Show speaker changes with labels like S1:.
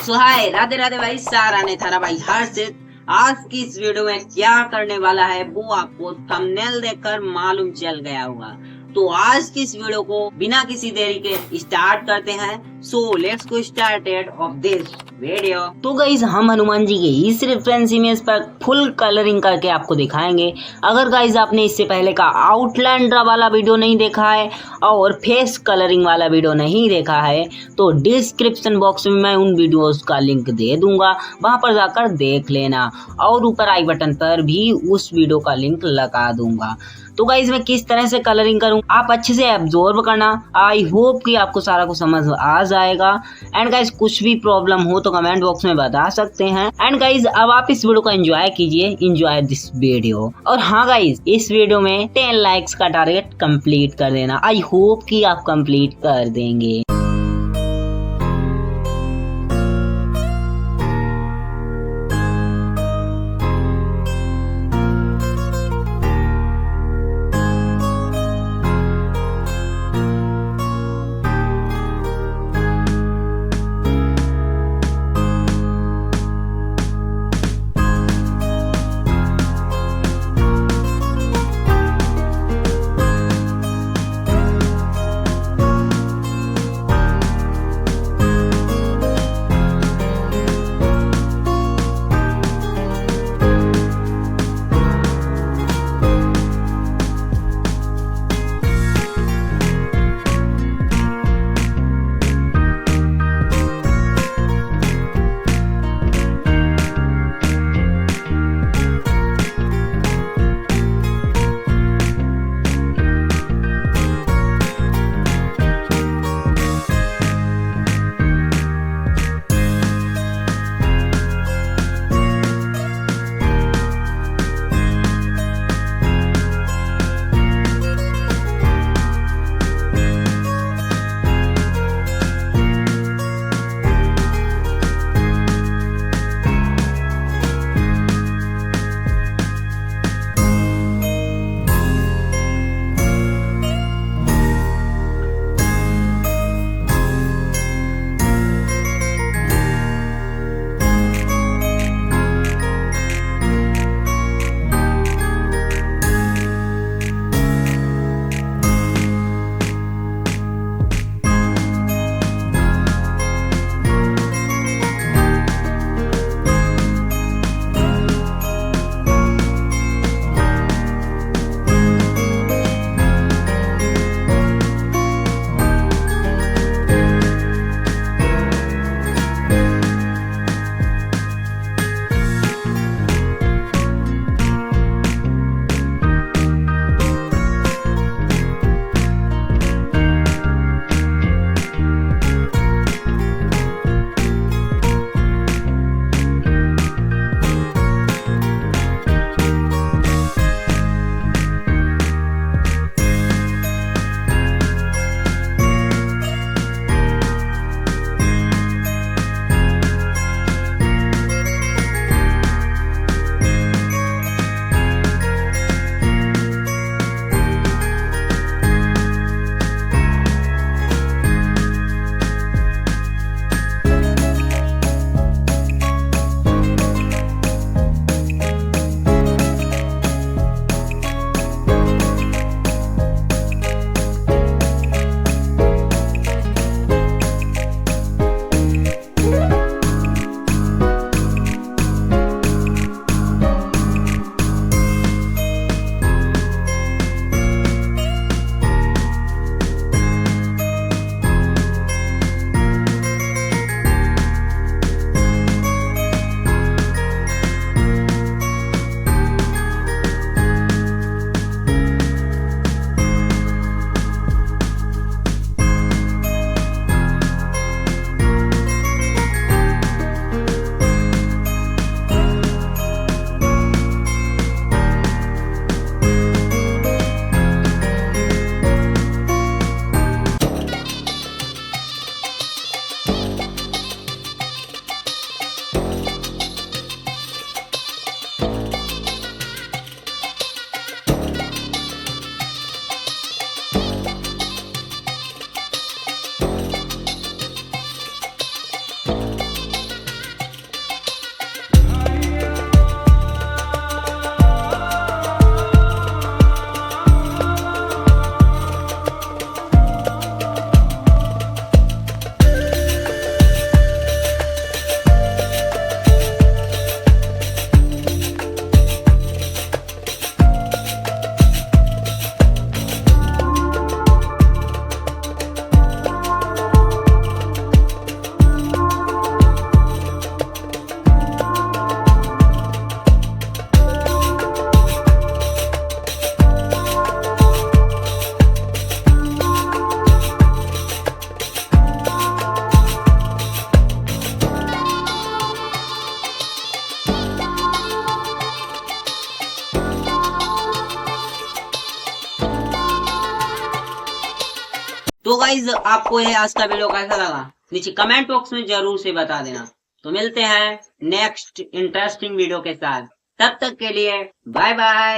S1: सो हाय राधे राधे भाई, सारा ने थारा भाई हर्षित। आज की इस वीडियो में क्या करने वाला है वो आपको थंबनेल देखकर मालूम चल गया होगा। तो आज की इस वीडियो को बिना किसी देरी के स्टार्ट करते हैं। So let's go started off this video. तो गाइस हम हनुमान जी के इस रेफरेंस इमेज पर फुल कलरिंग करके आपको दिखाएंगे। अगर गाइस आपने इससे पहले का आउटलाइन ड्रा वाला वीडियो नहीं देखा है और फेस कलरिंग वाला वीडियो नहीं देखा है तो डिस्क्रिप्शन बॉक्स में मैं उन वीडियोस का लिंक दे दूंगा, वहां पर जाकर देख लेना और ऊपर आई बटन पर भी उस वीडियो का लिंक लगा दूंगा। तो गाइस मैं किस तरह से कलरिंग करूं आप अच्छे से एब्जॉर्ब करना। आई होप कि आपको सारा कुछ समझ आ जाएगा। एंड गाइस कुछ भी प्रॉब्लम हो तो कमेंट बॉक्स में बता सकते हैं। एंड गाइस अब आप इस वीडियो को एंजॉय कीजिए, एंजॉय दिस वीडियो। और हाँ गाइस इस वीडियो में 10 लाइक्स का टारगेट कंप्लीट कर देना। आई होप कि आप कंप्लीट कर देंगे। गाइज आपको ये आज का वीडियो कैसा लगा नीचे कमेंट बॉक्स में जरूर से बता देना। तो मिलते हैं नेक्स्ट इंटरेस्टिंग वीडियो के साथ, तब तक के लिए बाय बाय।